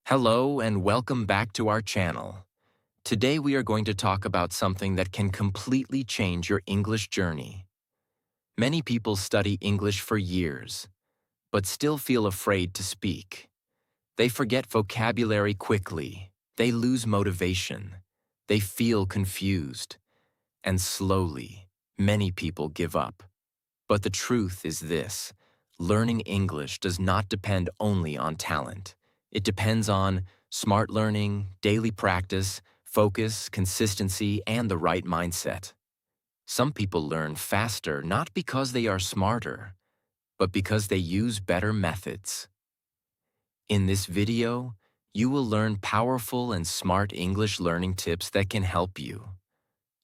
Hello and welcome back to our channel. Today we are going to talk about something that can completely change your English journey. Many people study English for years, but still feel afraid to speak. They forget vocabulary quickly, they lose motivation, they feel confused, and slowly, many people give up. But the truth is this: learning English does not depend only on talent. It depends on smart learning, daily practice, focus, consistency, and the right mindset. Some people learn faster not because they are smarter, but because they use better methods. In this video, you will learn powerful and smart English learning tips that can help you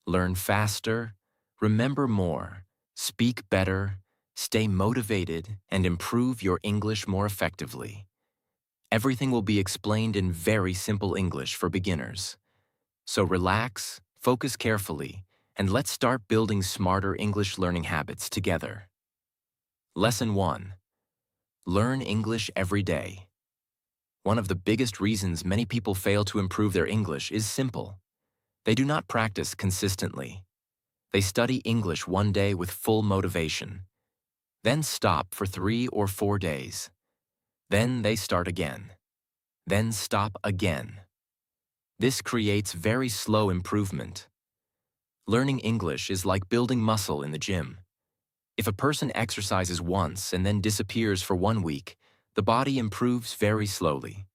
learn faster, remember more, speak better, stay motivated, and improve your English more effectively. Everything will be explained in very simple English for beginners. So relax, focus carefully, and let's start building smarter English learning habits together. Lesson 1. Learn English every day. One of the biggest reasons many people fail to improve their English is simple. They do not practice consistently. They study English one day with full motivation, then stop for 3 or 4 days. Then they start again, then stop again. This creates very slow improvement. Learning English is like building muscle in the gym. If a person exercises once and then disappears for 1 week, the body improves very slowly.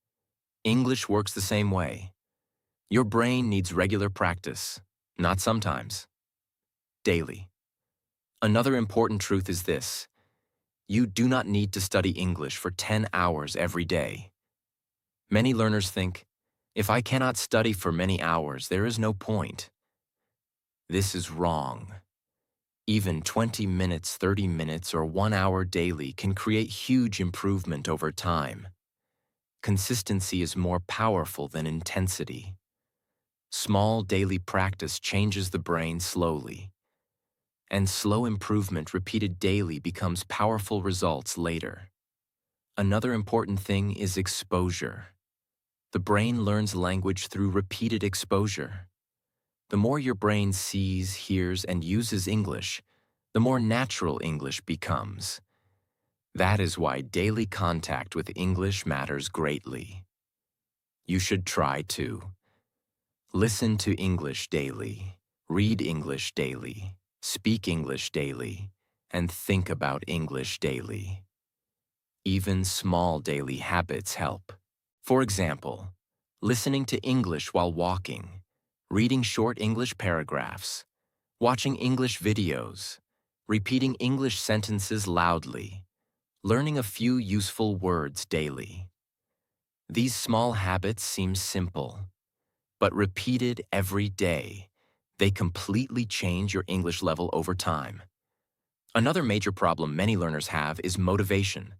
English works the same way. Your brain needs regular practice, not sometimes. Daily. Another important truth is this: you do not need to study English for 10 hours every day. Many learners think, if I cannot study for many hours, there is no point. This is wrong. Even 20 minutes, 30 minutes, or 1 hour daily can create huge improvement over time. Consistency is more powerful than intensity. Small daily practice changes the brain slowly, and slow improvement repeated daily becomes powerful results later. Another important thing is exposure. The brain learns language through repeated exposure. The more your brain sees, hears, and uses English, the more natural English becomes. That is why daily contact with English matters greatly. You should try to listen to English daily, read English daily, speak English daily, and think about English daily. Even small daily habits help. For example, listening to English while walking, reading short English paragraphs, watching English videos, repeating English sentences loudly, learning a few useful words daily. These small habits seem simple, but repeated every day, they completely change your English level over time. Another major problem many learners have is motivation.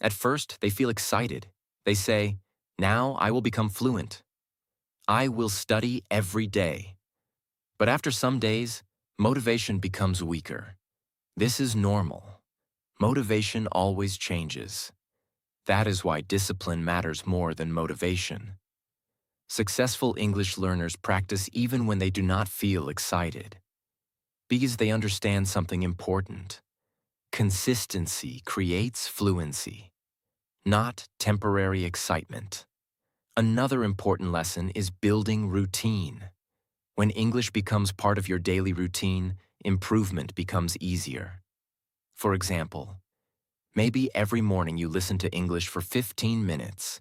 At first, they feel excited. They say, "Now I will become fluent. I will study every day." But after some days, motivation becomes weaker. This is normal. Motivation always changes. That is why discipline matters more than motivation. Successful English learners practice even when they do not feel excited, because they understand something important. Consistency creates fluency, not temporary excitement. Another important lesson is building routine. When English becomes part of your daily routine, improvement becomes easier. For example, maybe every morning you listen to English for 15 minutes.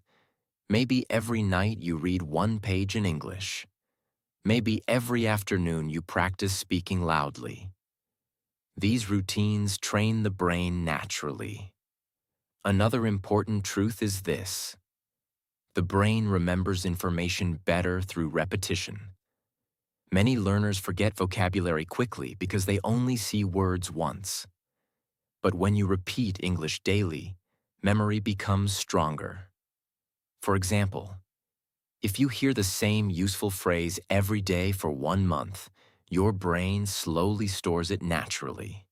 Maybe every night you read 1 page in English. Maybe every afternoon you practice speaking loudly. These routines train the brain naturally. Another important truth is this: the brain remembers information better through repetition. Many learners forget vocabulary quickly because they only see words once. But when you repeat English daily, memory becomes stronger. For example, if you hear the same useful phrase every day for 1 month, your brain slowly stores it naturally.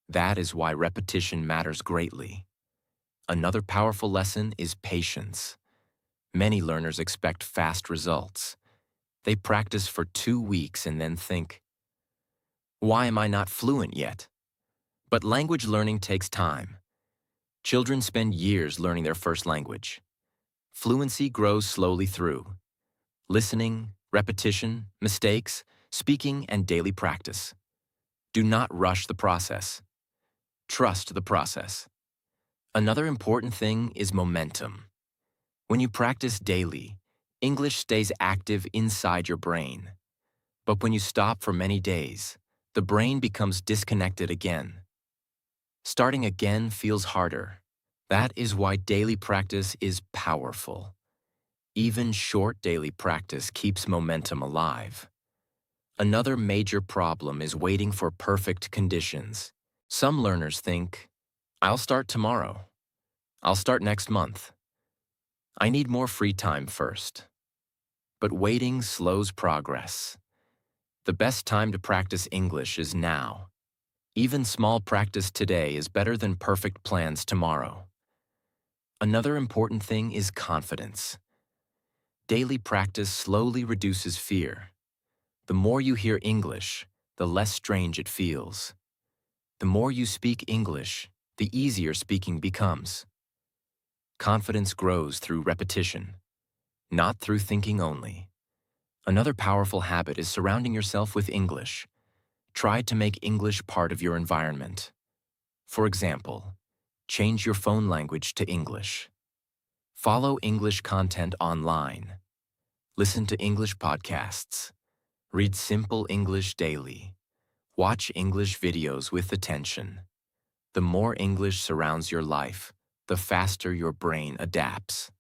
That is why repetition matters greatly. Another powerful lesson is patience. Many learners expect fast results. They practice for 2 weeks and then think, why am I not fluent yet? But language learning takes time. Children spend years learning their first language. Fluency grows slowly through listening, repetition, mistakes, speaking, and daily practice. Do not rush the process. Trust the process. Another important thing is momentum. When you practice daily, English stays active inside your brain. But when you stop for many days, the brain becomes disconnected again. Starting again feels harder. That is why daily practice is powerful. Even short daily practice keeps momentum alive. Another major problem is waiting for perfect conditions. Some learners think, I'll start tomorrow. I'll start next month. I need more free time first. But waiting slows progress. The best time to practice English is now. Even small practice today is better than perfect plans tomorrow. Another important thing is confidence. Daily practice slowly reduces fear. The more you hear English, the less strange it feels. The more you speak English, the easier speaking becomes. Confidence grows through repetition, not through thinking only. Another powerful habit is surrounding yourself with English. Try to make English part of your environment. For example, change your phone language to English. Follow English content online. Listen to English podcasts. Read simple English daily. Watch English videos with attention. The more English surrounds your life, the faster your brain adapts.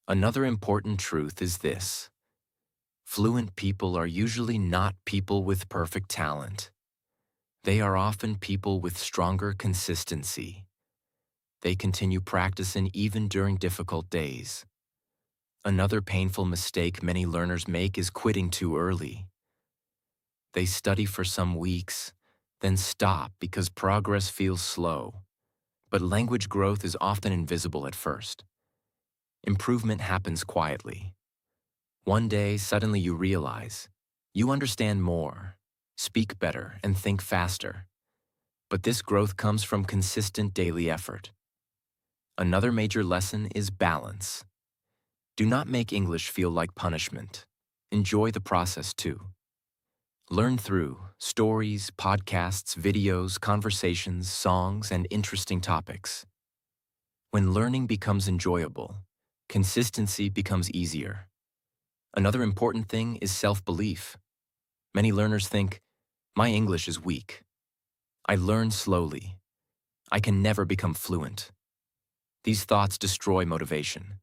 Another important truth is this. Fluent people are usually not people with perfect talent. They are often people with stronger consistency. They continue practicing even during difficult days. Another painful mistake many learners make is quitting too early. They study for some weeks, then stop because progress feels slow. But language growth is often invisible at first. Improvement happens quietly. One day, suddenly you realize you understand more, speak better, and think faster. But this growth comes from consistent daily effort. Another major lesson is balance. Do not make English feel like punishment. Enjoy the process too. Learn through stories, podcasts, videos, conversations, songs, and interesting topics. When learning becomes enjoyable, consistency becomes easier. Another important thing is self-belief. Many learners think, my English is weak. I learn slowly. I can never become fluent. These thoughts destroy motivation.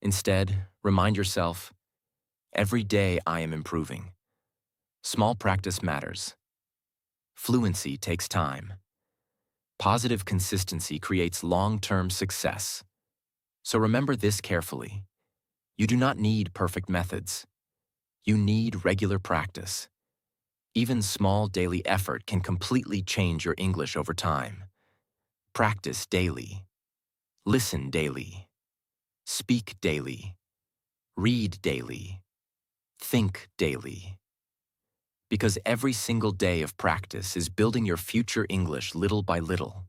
Instead, remind yourself, every day I am improving. Small practice matters. Fluency takes time. Positive consistency creates long-term success. So remember this carefully. You do not need perfect methods. You need regular practice. Even small daily effort can completely change your English over time. Practice daily. Listen daily. Speak daily. Read daily. Think daily. Because every single day of practice is building your future English little by little.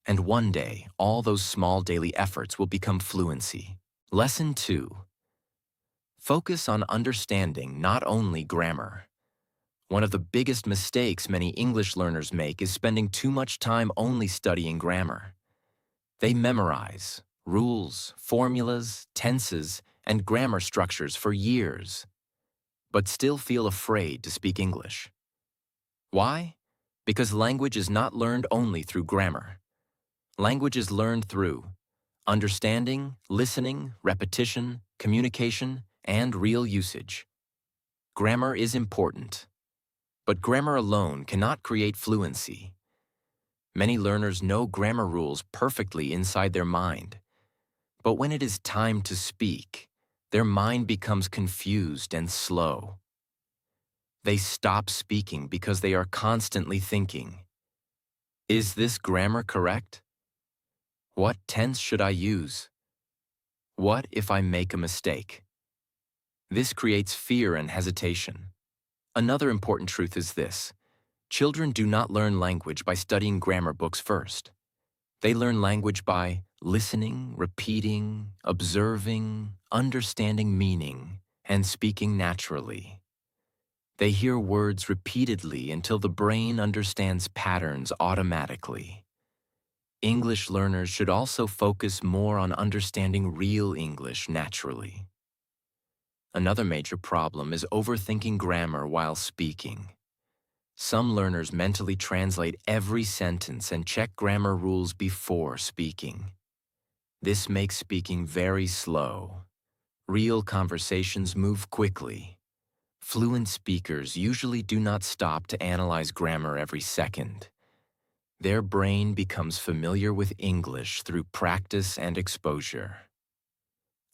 And one day, all those small daily efforts will become fluency. Lesson 2. Focus on understanding not only grammar. One of the biggest mistakes many English learners make is spending too much time only studying grammar. They memorize rules, formulas, tenses, and grammar structures for years, but still feel afraid to speak English. Why? Because language is not learned only through grammar. Language is learned through understanding, listening, repetition, communication, and real usage. Grammar is important, but grammar alone cannot create fluency. Many learners know grammar rules perfectly inside their mind, but when it is time to speak, their mind becomes confused and slow. They stop speaking because they are constantly thinking, is this grammar correct? What tense should I use? What if I make a mistake? This creates fear and hesitation. Another important truth is this: children do not learn language by studying grammar books first. They learn language by listening, repeating, observing, understanding meaning, and speaking naturally. They hear words repeatedly until the brain understands patterns automatically. English learners should also focus more on understanding real English naturally. Another major problem is overthinking grammar while speaking. Some learners mentally translate every sentence and check grammar rules before speaking. This makes speaking very slow. Real conversations move quickly. Fluent speakers usually do not stop to analyze grammar every second. Their brain becomes familiar with English through practice and exposure.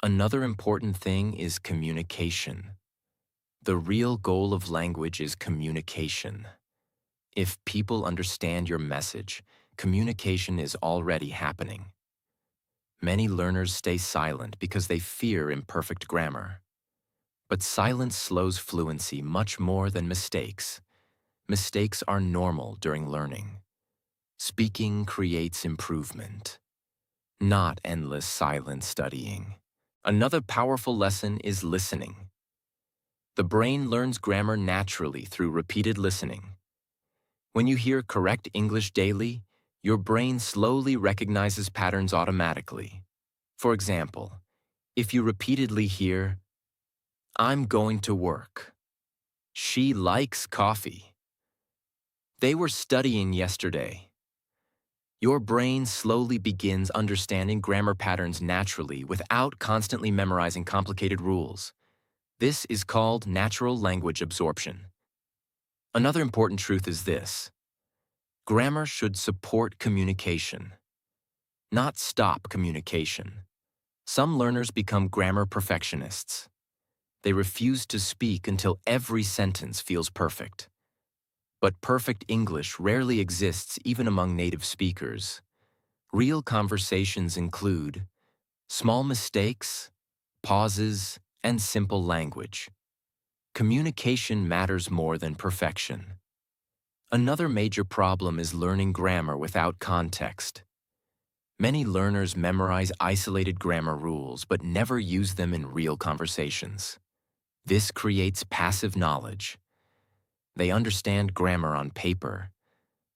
Another important thing is communication. The real goal of language is communication. If people understand your message, communication is already happening. Many learners stay silent because they fear imperfect grammar. But silence slows fluency much more than mistakes. Mistakes are normal during learning. Speaking creates improvement, not endless silent studying. Another powerful lesson is listening. The brain learns grammar naturally through repeated listening. When you hear correct English daily, your brain slowly recognizes patterns automatically. For example, if you repeatedly hear, "I'm going to work," "She likes coffee," "They were studying yesterday," your brain slowly begins understanding grammar patterns naturally without constantly memorizing complicated rules. This is called natural language absorption. Another important truth is this: grammar should support communication, not stop communication. Some learners become grammar perfectionists. They refuse to speak until every sentence feels perfect. But perfect English rarely exists even among native speakers. Real conversations include small mistakes, pauses, and simple language. Communication matters more than perfection. Another major problem is learning grammar without context. Many learners memorize isolated grammar rules but never use them in real conversations. This creates passive knowledge. They understand grammar on paper,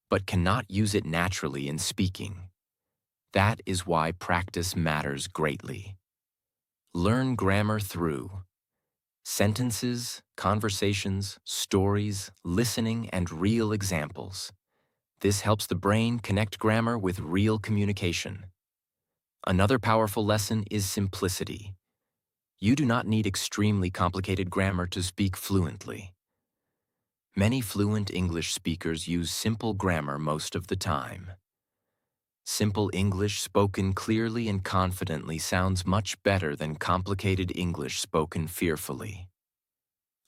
but cannot use it naturally in speaking. That is why practice matters greatly. Learn grammar through sentences, conversations, stories, listening, and real examples. This helps the brain connect grammar with real communication. Another powerful lesson is simplicity. You do not need extremely complicated grammar to speak fluently. Many fluent English speakers use simple grammar most of the time. Simple English spoken clearly and confidently sounds much better than complicated English spoken fearfully.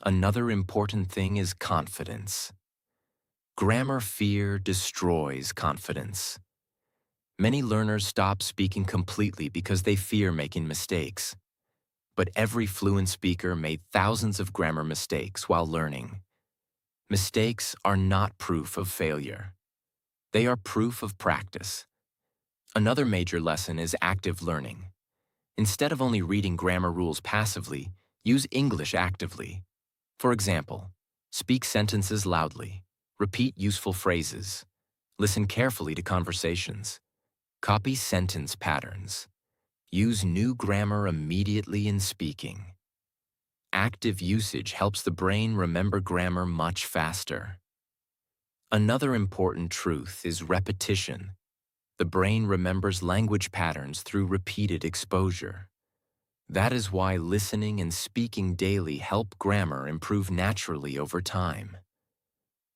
Another important thing is confidence. Grammar fear destroys confidence. Many learners stop speaking completely because they fear making mistakes. But every fluent speaker made thousands of grammar mistakes while learning. Mistakes are not proof of failure. They are proof of practice. Another major lesson is active learning. Instead of only reading grammar rules passively, use English actively. For example, speak sentences loudly, repeat useful phrases, listen carefully to conversations, copy sentence patterns, use new grammar immediately in speaking. Active usage helps the brain remember grammar much faster. Another important truth is repetition. The brain remembers language patterns through repeated exposure. That is why listening and speaking daily help grammar improve naturally over time.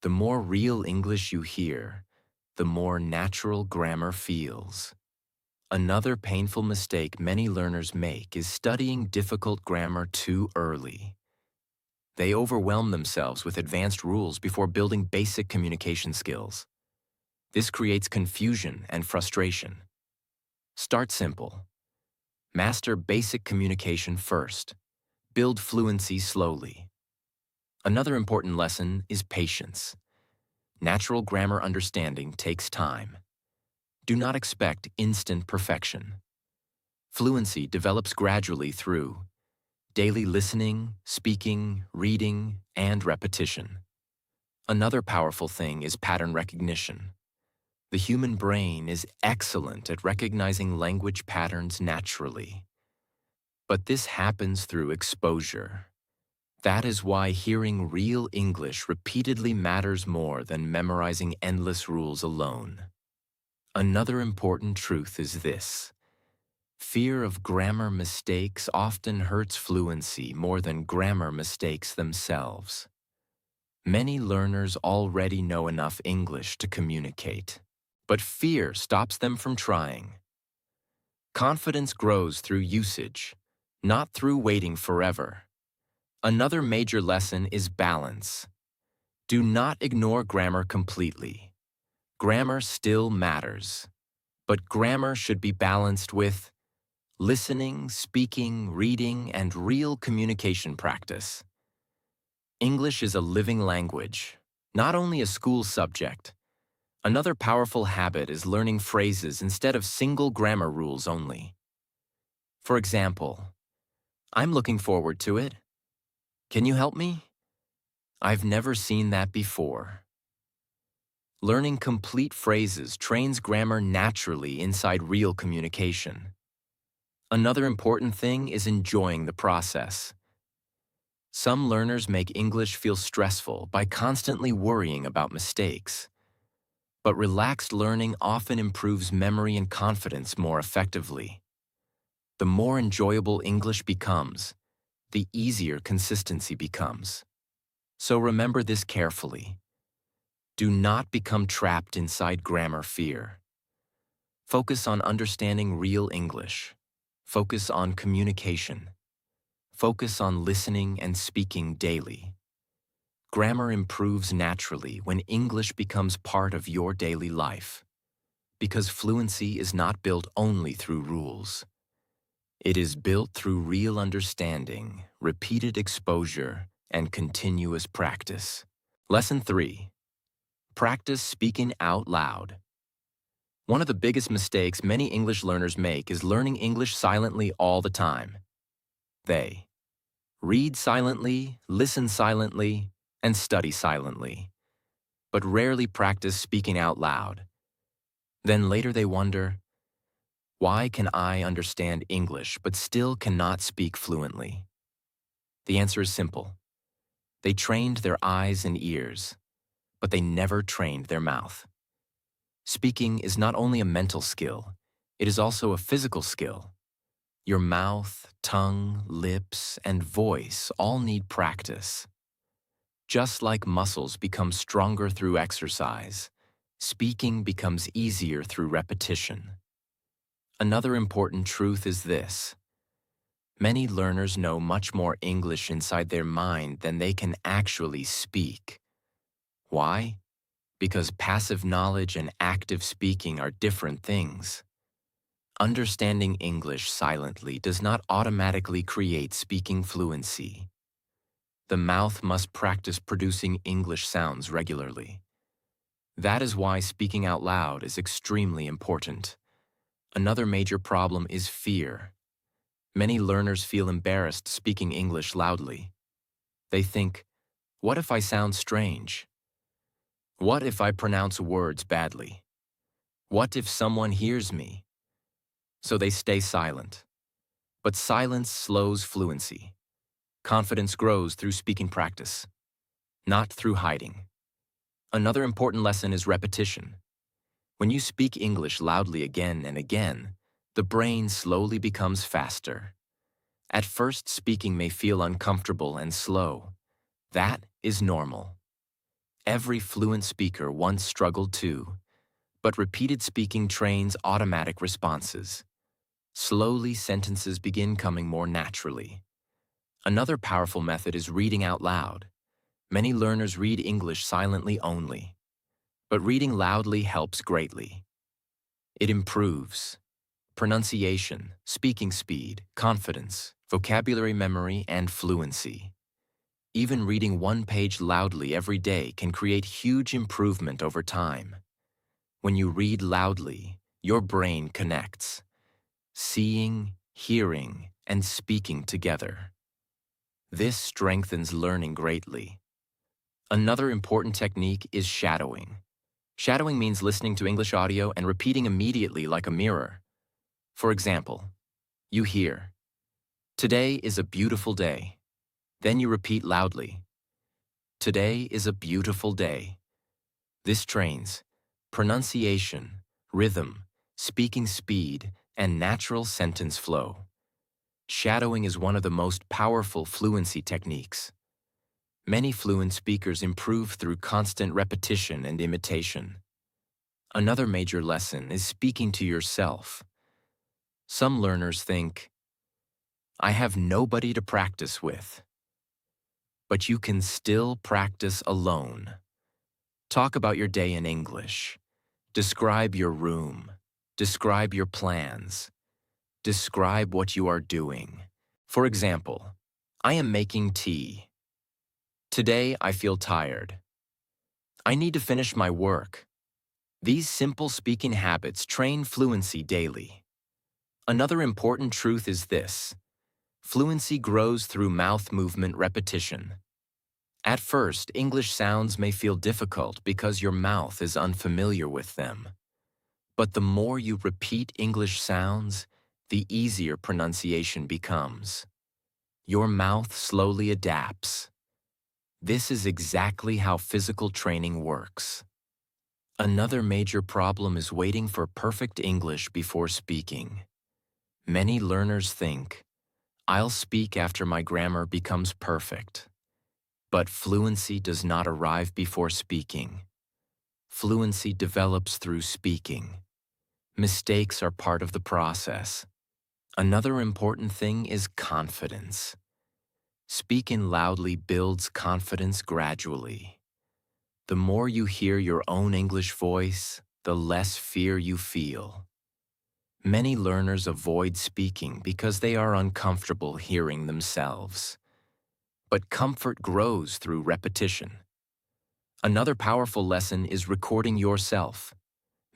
The more real English you hear, the more natural grammar feels. Another painful mistake many learners make is studying difficult grammar too early. They overwhelm themselves with advanced rules before building basic communication skills. This creates confusion and frustration. Start simple. Master basic communication first. Build fluency slowly. Another important lesson is patience. Natural grammar understanding takes time. Do not expect instant perfection. Fluency develops gradually through daily listening, speaking, reading, and repetition. Another powerful thing is pattern recognition. The human brain is excellent at recognizing language patterns naturally. But this happens through exposure. That is why hearing real English repeatedly matters more than memorizing endless rules alone. Another important truth is this. Fear of grammar mistakes often hurts fluency more than grammar mistakes themselves. Many learners already know enough English to communicate, but fear stops them from trying. Confidence grows through usage, not through waiting forever. Another major lesson is balance. Do not ignore grammar completely. Grammar still matters, but grammar should be balanced with listening, speaking, reading, and real communication practice. English is a living language, not only a school subject. Another powerful habit is learning phrases instead of single grammar rules only. For example, I'm looking forward to it. Can you help me? I've never seen that before. Learning complete phrases trains grammar naturally inside real communication. Another important thing is enjoying the process. Some learners make English feel stressful by constantly worrying about mistakes. But relaxed learning often improves memory and confidence more effectively. The more enjoyable English becomes, the easier consistency becomes. So remember this carefully. Do not become trapped inside grammar fear. Focus on understanding real English. Focus on communication. Focus on listening and speaking daily. Grammar improves naturally when English becomes part of your daily life. Because fluency is not built only through rules. It is built through real understanding, repeated exposure, and continuous practice. Lesson 3. Practice speaking out loud. One of the biggest mistakes many English learners make is learning English silently all the time. They read silently, listen silently, and study silently, but rarely practice speaking out loud. Then later they wonder, why can I understand English but still cannot speak fluently? The answer is simple. They trained their eyes and ears, but they never trained their mouth. Speaking is not only a mental skill, it is also a physical skill. Your mouth, tongue, lips, and voice all need practice. Just like muscles become stronger through exercise, speaking becomes easier through repetition. Another important truth is this. Many learners know much more English inside their mind than they can actually speak. Why? Because passive knowledge and active speaking are different things. Understanding English silently does not automatically create speaking fluency. The mouth must practice producing English sounds regularly. That is why speaking out loud is extremely important. Another major problem is fear. Many learners feel embarrassed speaking English loudly. They think, what if I sound strange? What if I pronounce words badly? What if someone hears me? So they stay silent. But silence slows fluency. Confidence grows through speaking practice, not through hiding. Another important lesson is repetition. When you speak English loudly again and again, the brain slowly becomes faster. At first, speaking may feel uncomfortable and slow. That is normal. Every fluent speaker once struggled too, but repeated speaking trains automatic responses. Slowly, sentences begin coming more naturally. Another powerful method is reading out loud. Many learners read English silently only, but reading loudly helps greatly. It improves pronunciation, speaking speed, confidence, vocabulary memory, and fluency. Even reading one page loudly every day can create huge improvement over time. When you read loudly, your brain connects, seeing, hearing, and speaking together. This strengthens learning greatly. Another important technique is shadowing. Shadowing means listening to English audio and repeating immediately like a mirror. For example, you hear, "Today is a beautiful day." Then you repeat loudly, "Today is a beautiful day." This trains pronunciation, rhythm, speaking speed, and natural sentence flow. Shadowing is one of the most powerful fluency techniques. Many fluent speakers improve through constant repetition and imitation. Another major lesson is speaking to yourself. Some learners think, "I have nobody to practice with." But you can still practice alone. Talk about your day in English. Describe your room. Describe your plans. Describe what you are doing. For example, "I am making tea." "Today I feel tired." "I need to finish my work." These simple speaking habits train fluency daily. Another important truth is this: fluency grows through mouth movement repetition. At first, English sounds may feel difficult because your mouth is unfamiliar with them. But the more you repeat English sounds, the easier pronunciation becomes. Your mouth slowly adapts. This is exactly how physical training works. Another major problem is waiting for perfect English before speaking. Many learners think, "I'll speak after my grammar becomes perfect." But fluency does not arrive before speaking. Fluency develops through speaking. Mistakes are part of the process. Another important thing is confidence. Speaking loudly builds confidence gradually. The more you hear your own English voice, the less fear you feel. Many learners avoid speaking because they are uncomfortable hearing themselves. But comfort grows through repetition. Another powerful lesson is recording yourself.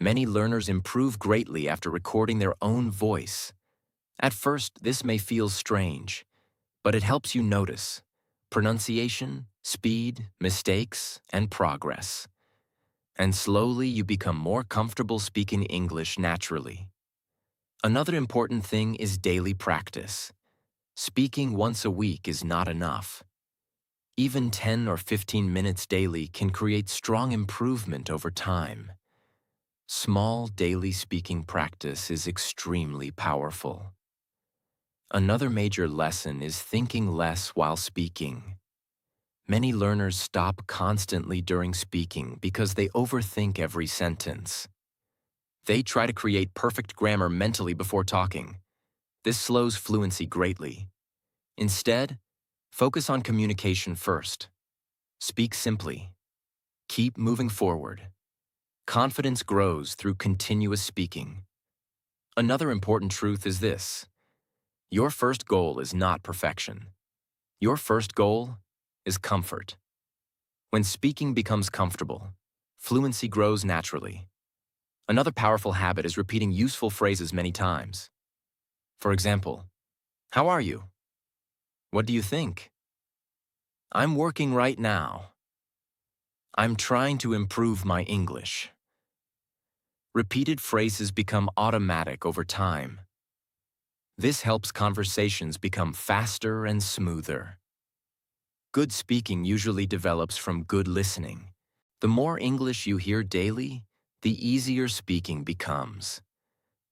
Many learners improve greatly after recording their own voice. At first, this may feel strange, but it helps you notice pronunciation, speed, mistakes, and progress. And slowly you become more comfortable speaking English naturally. Another important thing is daily practice. Speaking once a week is not enough. Even 10 or 15 minutes daily can create strong improvement over time. Small daily speaking practice is extremely powerful. Another major lesson is thinking less while speaking. Many learners stop constantly during speaking because they overthink every sentence. They try to create perfect grammar mentally before talking. This slows fluency greatly. Instead, focus on communication first. Speak simply. Keep moving forward. Confidence grows through continuous speaking. Another important truth is this: your first goal is not perfection. Your first goal is comfort. When speaking becomes comfortable, fluency grows naturally. Another powerful habit is repeating useful phrases many times. For example, "How are you?" "What do you think?" "I'm working right now." "I'm trying to improve my English." Repeated phrases become automatic over time. This helps conversations become faster and smoother. Good speaking usually develops from good listening. The more English you hear daily, the easier speaking becomes.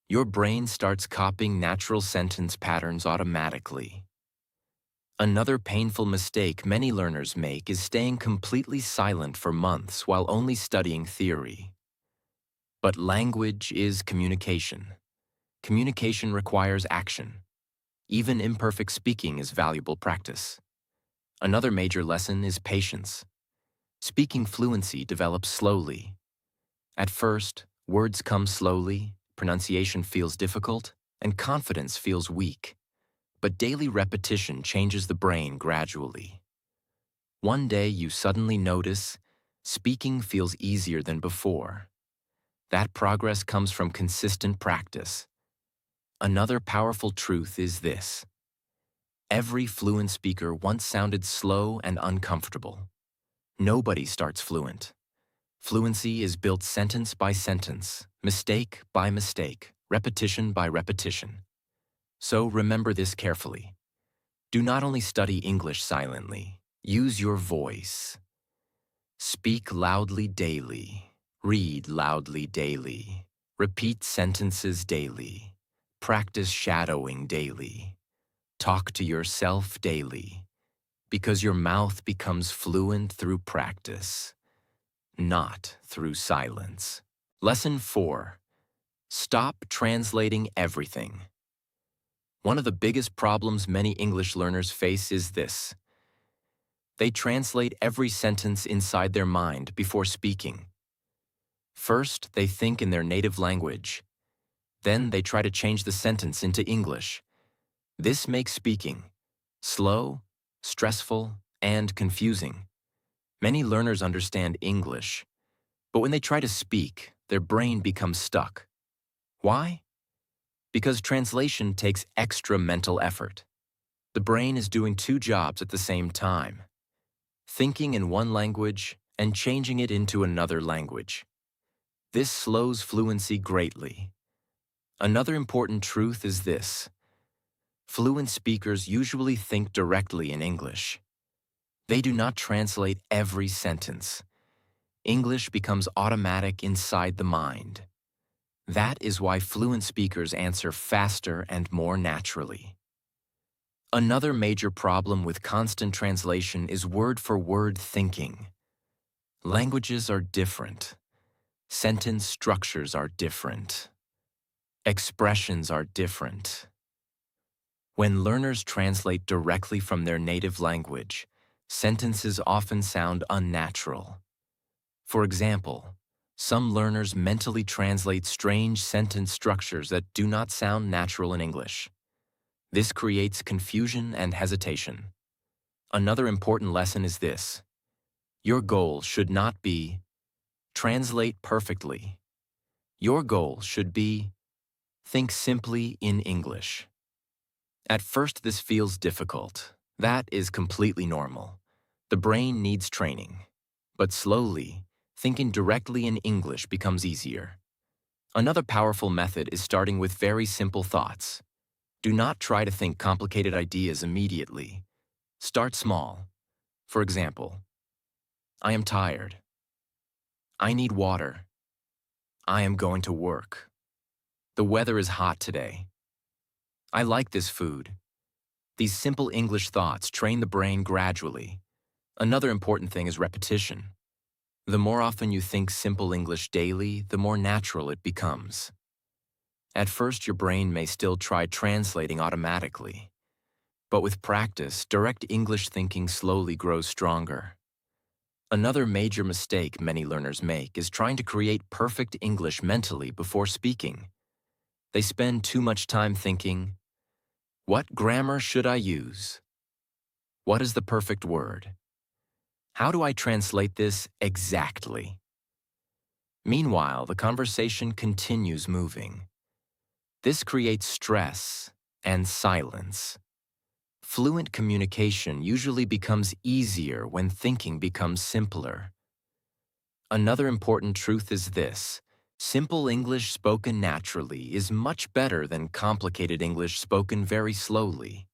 Your brain starts copying natural sentence patterns automatically. Another painful mistake many learners make is staying completely silent for months while only studying theory. But language is communication. Communication requires action. Even imperfect speaking is valuable practice. Another major lesson is patience. Speaking fluency develops slowly. At first, words come slowly, pronunciation feels difficult, and confidence feels weak. But daily repetition changes the brain gradually. One day you suddenly notice speaking feels easier than before. That progress comes from consistent practice. Another powerful truth is this: every fluent speaker once sounded slow and uncomfortable. Nobody starts fluent. Fluency is built sentence by sentence, mistake by mistake, repetition by repetition. So remember this carefully. Do not only study English silently, use your voice. Speak loudly daily. Read loudly daily. Repeat sentences daily. Practice shadowing daily. Talk to yourself daily, because your mouth becomes fluent through practice, not through silence. Lesson 4. Stop translating everything. One of the biggest problems many English learners face is this: they translate every sentence inside their mind before speaking. First, they think in their native language. Then they try to change the sentence into English. This makes speaking slow, stressful, and confusing. Many learners understand English, but when they try to speak, their brain becomes stuck. Why? Because translation takes extra mental effort. The brain is doing two jobs at the same time: thinking in one language and changing it into another language. This slows fluency greatly. Another important truth is this: fluent speakers usually think directly in English. They do not translate every sentence. English becomes automatic inside the mind. That is why fluent speakers answer faster and more naturally. Another major problem with constant translation is word-for-word thinking. Languages are different. Sentence structures are different. Expressions are different. When learners translate directly from their native language, sentences often sound unnatural. For example, some learners mentally translate strange sentence structures that do not sound natural in English. This creates confusion and hesitation. Another important lesson is this: your goal should not be translate perfectly. Your goal should be think simply in English. At first, this feels difficult. That is completely normal. The brain needs training. But slowly, thinking directly in English becomes easier. Another powerful method is starting with very simple thoughts. Do not try to think complicated ideas immediately. Start small. For example, I am tired. I need water. I am going to work. The weather is hot today. I like this food. These simple English thoughts train the brain gradually. Another important thing is repetition. The more often you think simple English daily, the more natural it becomes. At first, your brain may still try translating automatically. But with practice, direct English thinking slowly grows stronger. Another major mistake many learners make is trying to create perfect English mentally before speaking. They spend too much time thinking, what grammar should I use? What is the perfect word? How do I translate this exactly? Meanwhile, the conversation continues moving. This creates stress and silence. Fluent communication usually becomes easier when thinking becomes simpler. Another important truth is this: simple English spoken naturally is much better than complicated English spoken very slowly.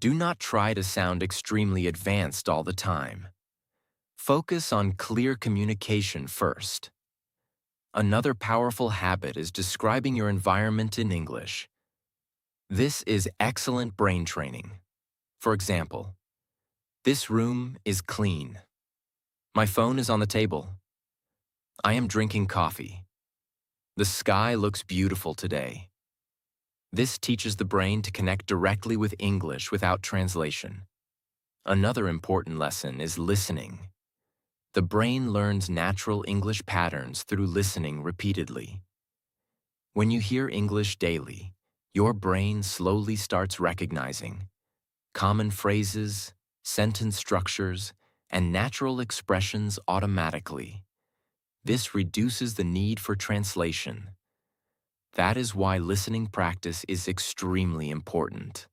Do not try to sound extremely advanced all the time. Focus on clear communication first. Another powerful habit is describing your environment in English. This is excellent brain training. For example, this room is clean. My phone is on the table. I am drinking coffee. The sky looks beautiful today. This teaches the brain to connect directly with English without translation. Another important lesson is listening. The brain learns natural English patterns through listening repeatedly. When you hear English daily, your brain slowly starts recognizing common phrases, sentence structures, and natural expressions automatically. This reduces the need for translation. That is why listening practice is extremely important.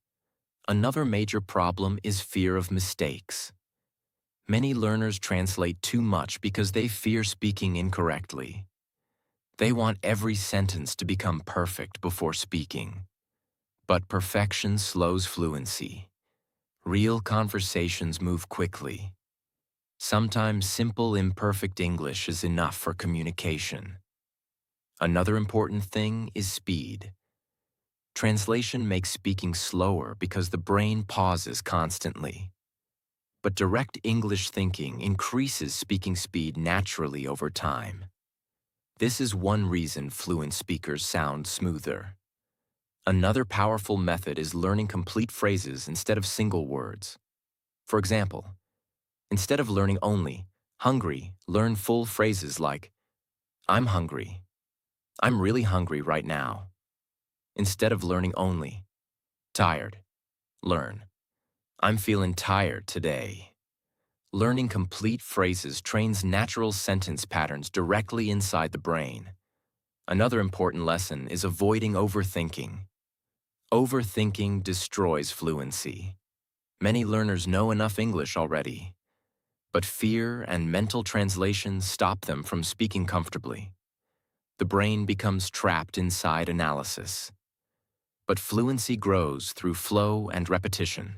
Another major problem is fear of mistakes. Many learners translate too much because they fear speaking incorrectly. They want every sentence to become perfect before speaking. But perfection slows fluency. Real conversations move quickly. Sometimes simple, imperfect English is enough for communication. Another important thing is speed. Translation makes speaking slower because the brain pauses constantly. But direct English thinking increases speaking speed naturally over time. This is one reason fluent speakers sound smoother. Another powerful method is learning complete phrases instead of single words. For example, instead of learning only hungry, learn full phrases like I'm hungry. I'm really hungry right now. Instead of learning only tired, learn I'm feeling tired today. Learning complete phrases trains natural sentence patterns directly inside the brain. Another important lesson is avoiding overthinking. Overthinking destroys fluency. Many learners know enough English already, but fear and mental translation stop them from speaking comfortably. The brain becomes trapped inside analysis. But fluency grows through flow and repetition.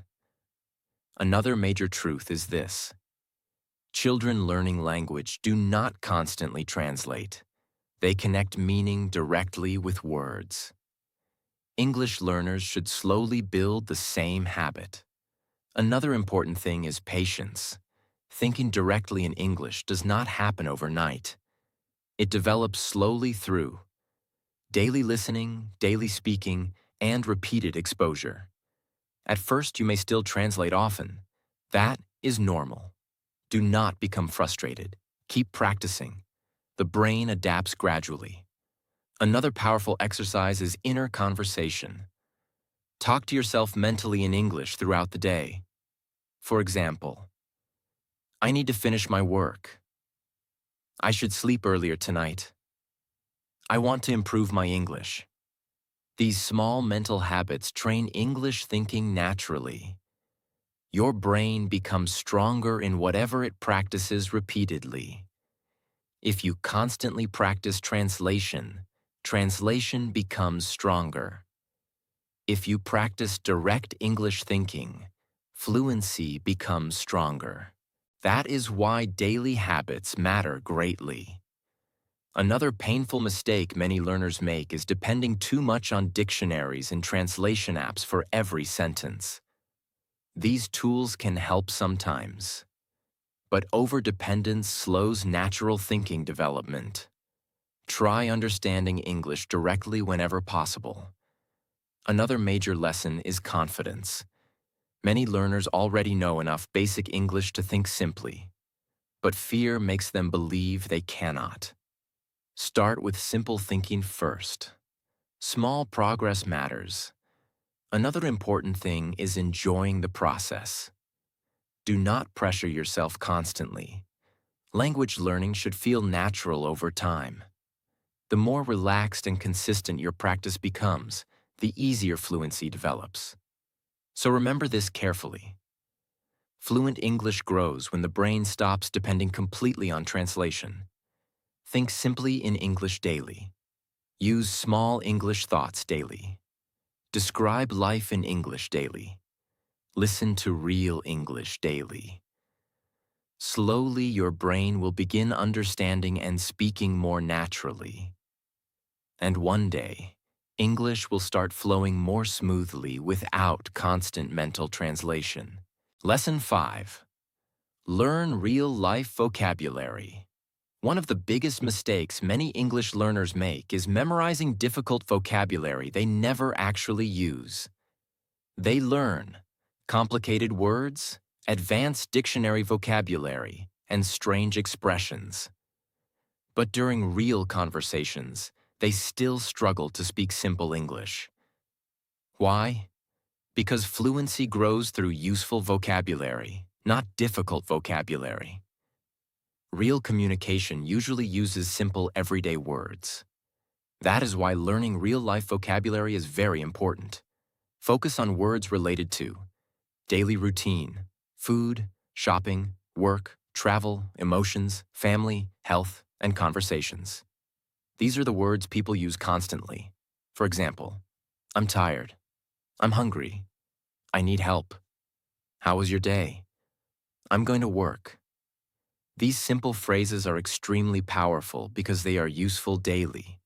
Another major truth is this: children learning language do not constantly translate. They connect meaning directly with words. English learners should slowly build the same habit. Another important thing is patience. Thinking directly in English does not happen overnight. It develops slowly through daily listening, daily speaking, and repeated exposure. At first, you may still translate often. That is normal. Do not become frustrated. Keep practicing. The brain adapts gradually. Another powerful exercise is inner conversation. Talk to yourself mentally in English throughout the day. For example, I need to finish my work. I should sleep earlier tonight. I want to improve my English. These small mental habits train English thinking naturally. Your brain becomes stronger in whatever it practices repeatedly. If you constantly practice translation, translation becomes stronger. If you practice direct English thinking, fluency becomes stronger. That is why daily habits matter greatly. Another painful mistake many learners make is depending too much on dictionaries and translation apps for every sentence. These tools can help sometimes, but overdependence slows natural thinking development. Try understanding English directly whenever possible. Another major lesson is confidence. Many learners already know enough basic English to think simply, but fear makes them believe they cannot. Start with simple thinking first. Small progress matters. Another important thing is enjoying the process. Do not pressure yourself constantly. Language learning should feel natural over time. The more relaxed and consistent your practice becomes, the easier fluency develops. So remember this carefully. Fluent English grows when the brain stops depending completely on translation. Think simply in English daily. Use small English thoughts daily. Describe life in English daily. Listen to real English daily. Slowly, your brain will begin understanding and speaking more naturally. And one day, English will start flowing more smoothly without constant mental translation. Lesson 5. Learn real-life vocabulary. One of the biggest mistakes many English learners make is memorizing difficult vocabulary they never actually use. They learn complicated words, advanced dictionary vocabulary, and strange expressions. But during real conversations, they still struggle to speak simple English. Why? Because fluency grows through useful vocabulary, not difficult vocabulary. Real communication usually uses simple everyday words. That is why learning real-life vocabulary is very important. Focus on words related to daily routine, food, shopping, work, travel, emotions, family, health, and conversations. These are the words people use constantly. For example, I'm tired. I'm hungry. I need help. How was your day? I'm going to work. These simple phrases are extremely powerful because they are useful daily.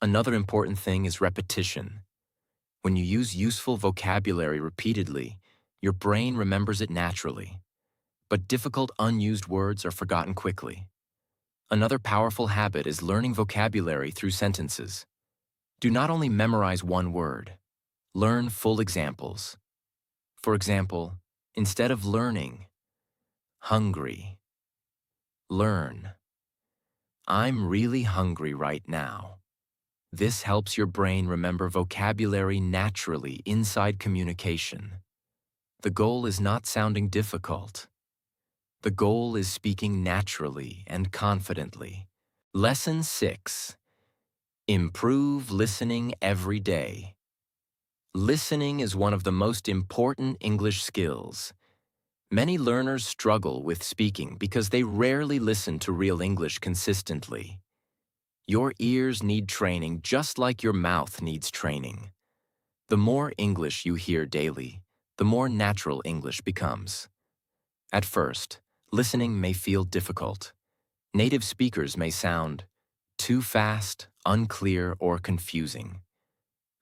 Another important thing is repetition. When you use useful vocabulary repeatedly, your brain remembers it naturally. But difficult unused words are forgotten quickly. Another powerful habit is learning vocabulary through sentences. Do not only memorize one word. Learn full examples. For example, instead of learning, hungry, learn, I'm really hungry right now. This helps your brain remember vocabulary naturally inside communication. The goal is not sounding difficult. The goal is speaking naturally and confidently. Lesson 6. Improve listening every day. Listening is one of the most important English skills. Many learners struggle with speaking because they rarely listen to real English consistently. Your ears need training just like your mouth needs training. The more English you hear daily, the more natural English becomes. At first, listening may feel difficult. Native speakers may sound too fast, unclear, or confusing.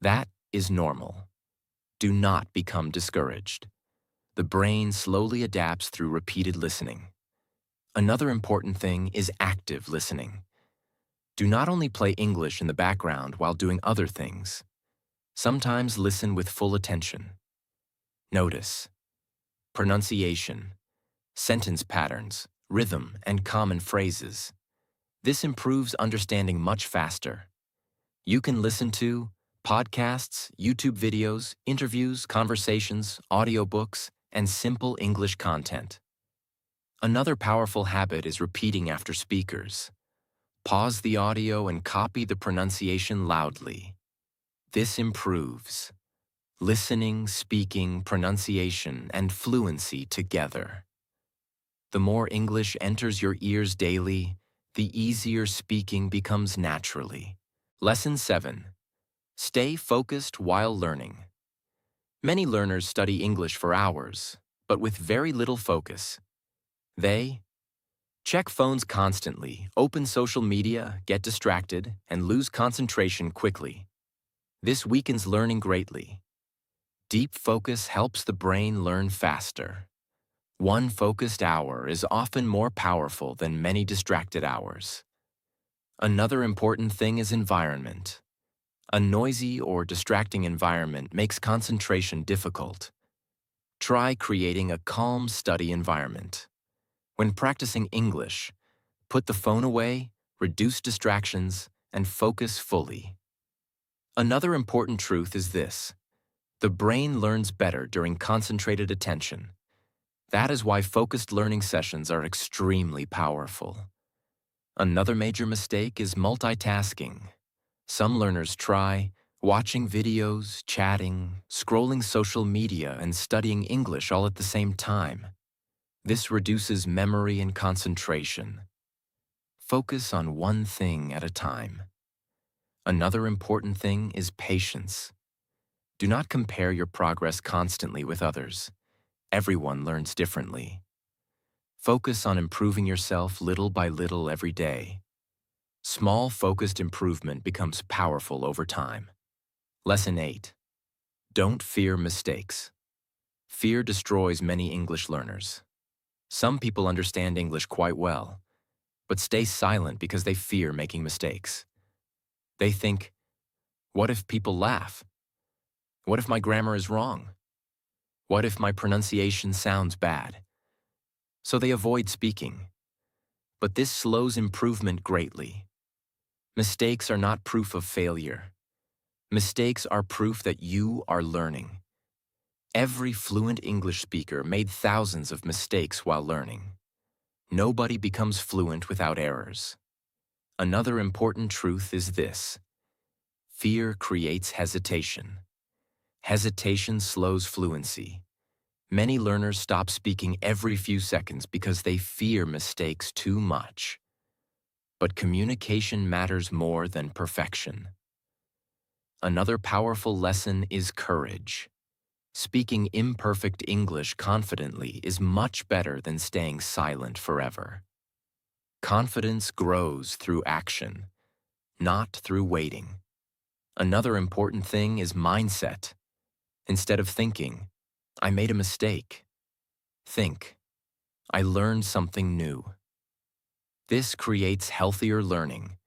That is normal. Do not become discouraged. The brain slowly adapts through repeated listening. Another important thing is active listening. Do not only play English in the background while doing other things. Sometimes listen with full attention. Notice pronunciation, sentence patterns, rhythm, and common phrases. This improves understanding much faster. You can listen to podcasts, YouTube videos, interviews, conversations, audiobooks, and simple English content. Another powerful habit is repeating after speakers. Pause the audio and copy the pronunciation loudly. This improves listening, speaking, pronunciation, and fluency together. The more English enters your ears daily, the easier speaking becomes naturally. Lesson 7. Stay focused while learning. Many learners study English for hours, but with very little focus. They check phones constantly, open social media, get distracted, and lose concentration quickly. This weakens learning greatly. Deep focus helps the brain learn faster. One focused hour is often more powerful than many distracted hours. Another important thing is environment. A noisy or distracting environment makes concentration difficult. Try creating a calm study environment. When practicing English, put the phone away, reduce distractions, and focus fully. Another important truth is this: the brain learns better during concentrated attention. That is why focused learning sessions are extremely powerful. Another major mistake is multitasking. Some learners try watching videos, chatting, scrolling social media, and studying English all at the same time. This reduces memory and concentration. Focus on one thing at a time. Another important thing is patience. Do not compare your progress constantly with others. Everyone learns differently. Focus on improving yourself little by little every day. Small, focused improvement becomes powerful over time. Lesson 8. Don't fear mistakes. Fear destroys many English learners. Some people understand English quite well, but stay silent because they fear making mistakes. They think, what if people laugh? What if my grammar is wrong? What if my pronunciation sounds bad? So they avoid speaking. But this slows improvement greatly. Mistakes are not proof of failure. Mistakes are proof that you are learning. Every fluent English speaker made thousands of mistakes while learning. Nobody becomes fluent without errors. Another important truth is this: fear creates hesitation. Hesitation slows fluency. Many learners stop speaking every few seconds because they fear mistakes too much. But communication matters more than perfection. Another powerful lesson is courage. Speaking imperfect English confidently is much better than staying silent forever. Confidence grows through action, not through waiting. Another important thing is mindset. Instead of thinking, "I made a mistake," think, "I learned something new." This creates healthier learning.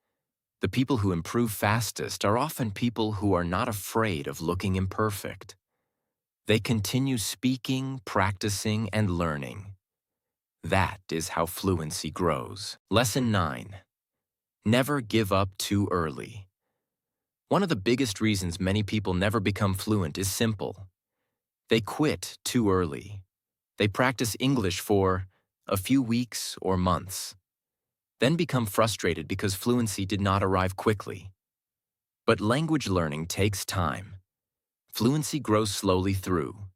The people who improve fastest are often people who are not afraid of looking imperfect. They continue speaking, practicing, and learning. That is how fluency grows. Lesson 9. Never give up too early. One of the biggest reasons many people never become fluent is simple. They quit too early. They practice English for a few weeks or months, then become frustrated because fluency did not arrive quickly. But language learning takes time. Fluency grows slowly through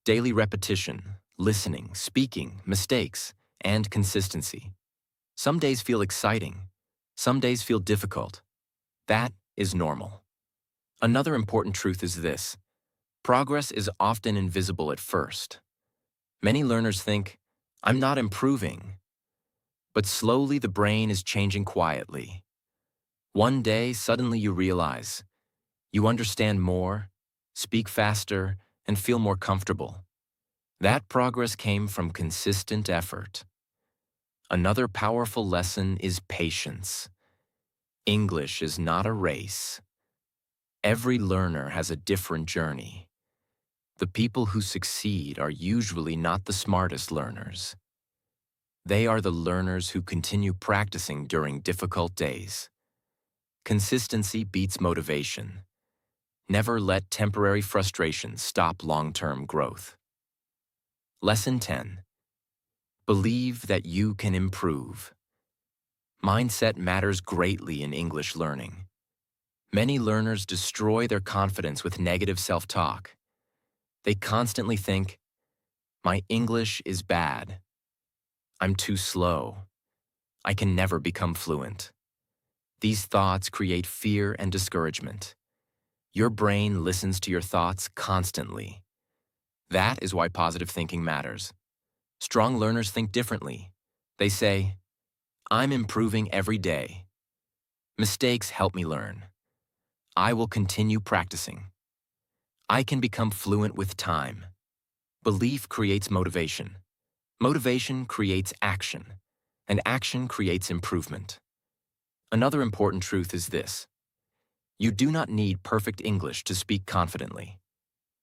daily repetition, listening, speaking, mistakes, and consistency. Some days feel exciting. Some days feel difficult. That is normal. Another important truth is this: progress is often invisible at first. Many learners think, "I'm not improving." But slowly the brain is changing quietly. One day, suddenly you realize you understand more, speak faster, and feel more comfortable. That progress came from consistent effort. Another powerful lesson is patience. English is not a race. Every learner has a different journey. The people who succeed are usually not the smartest learners. They are the learners who continue practicing during difficult days. Consistency beats motivation. Never let temporary frustration stop long-term growth. Lesson 10. Believe that you can improve. Mindset matters greatly in English learning. Many learners destroy their confidence with negative self-talk. They constantly think, "My English is bad. I'm too slow. I can never become fluent." These thoughts create fear and discouragement. Your brain listens to your thoughts constantly. That is why positive thinking matters. Strong learners think differently. They say, "I'm improving every day. Mistakes help me learn. I will continue practicing. I can become fluent with time." Belief creates motivation. Motivation creates action, and action creates improvement. Another important truth is this: you do not need perfect English to speak confidently.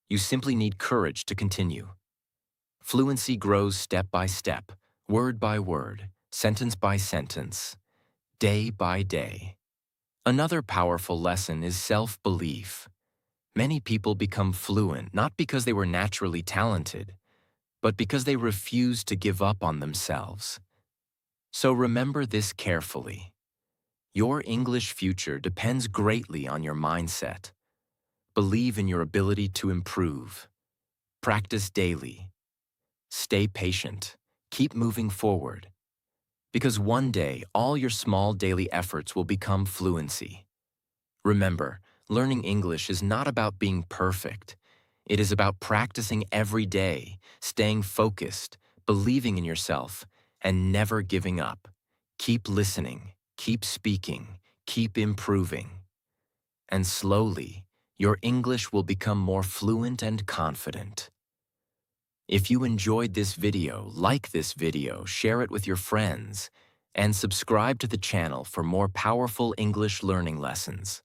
You simply need courage to continue. Fluency grows step by step, word by word, sentence by sentence, day by day. Another powerful lesson is self-belief. Many people become fluent not because they were naturally talented, but because they refused to give up on themselves. So remember this carefully. Your English future depends greatly on your mindset. Believe in your ability to improve. Practice daily. Stay patient. Keep moving forward. Because one day, all your small daily efforts will become fluency. Remember, learning English is not about being perfect. It is about practicing every day, staying focused, believing in yourself, and never giving up. Keep listening, keep speaking, keep improving. And slowly, your English will become more fluent and confident. If you enjoyed this video, like this video, share it with your friends, and subscribe to the channel for more powerful English learning lessons.